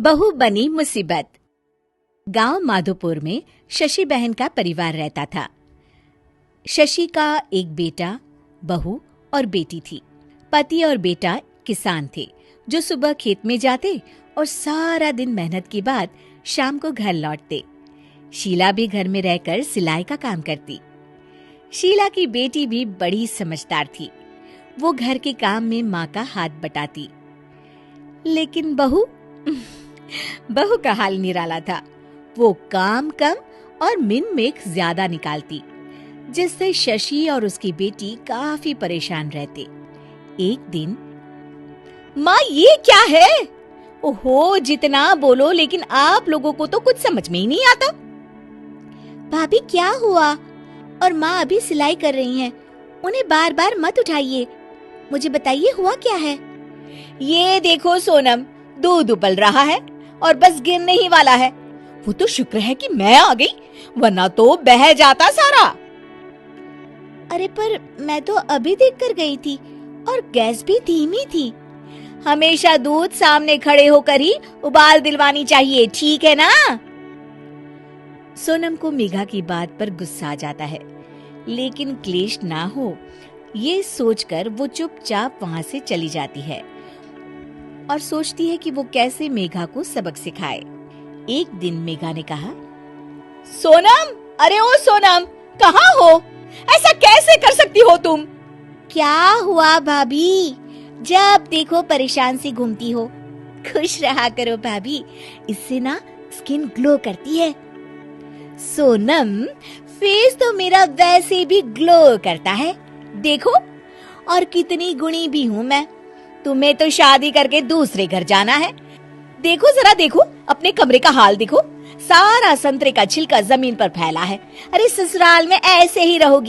बहू बनी मुसीबत। गांव माधोपुर में शशि बहन का परिवार रहता था। शशि का एक बेटा, बहू और बेटी थी। पति और बेटा किसान थे जो सुबह खेत में जाते और सारा दिन मेहनत के बाद शाम को घर लौटते। शीला भी घर में रहकर सिलाई का काम करती। शीला की बेटी भी बड़ी समझदार थी। वो घर के काम में माँ का हाथ बटाती। लेकिन बहू का हाल निराला था। वो काम कम और मिन-मेख ज्यादा निकालती, जिससे शशि और उसकी बेटी काफी परेशान रहते। एक दिन, माँ ये क्या है? ओहो, जितना बोलो लेकिन आप लोगों को तो कुछ समझ में ही नहीं आता। भाभी क्या हुआ? और माँ अभी सिलाई कर रही हैं। उन्हें बार बार मत उठाइए। मुझे बताइए हुआ क्या है? ये देखो सोनम, दूध उबल रहा है और बस गिरने ही वाला है। वो तो शुक्र है कि मैं आ गई, वरना तो बह जाता सारा। अरे पर मैं तो अभी देखकर गई थी और गैस भी धीमी थी। हमेशा दूध सामने खड़े होकर ही उबाल दिलवानी चाहिए, ठीक है ना? सोनम को मेघा की बात पर गुस्सा आ जाता है, लेकिन क्लेश ना हो ये सोचकर वो चुपचाप वहां से चली जाती है और सोचती है कि वो कैसे मेघा को सबक सिखाए। एक दिन मेघा ने कहा, सोनम, अरे ओ सोनम, कहाँ हो? ऐसा कैसे कर सकती हो तुम? क्या हुआ भाभी? जब देखो परेशान सी घूमती हो। खुश रहा करो भाभी, इससे ना स्किन ग्लो करती है। सोनम, फेस तो मेरा वैसे भी ग्लो करता है, देखो। और कितनी गुणी भी हूँ मैं। तुम्हें तो शादी करके दूसरे घर जाना है। देखो जरा, देखो अपने कमरे का हाल देखो, सारा संतरे का छिलका जमीन पर फैला है। अरे ससुराल में ऐसे ही रहोगी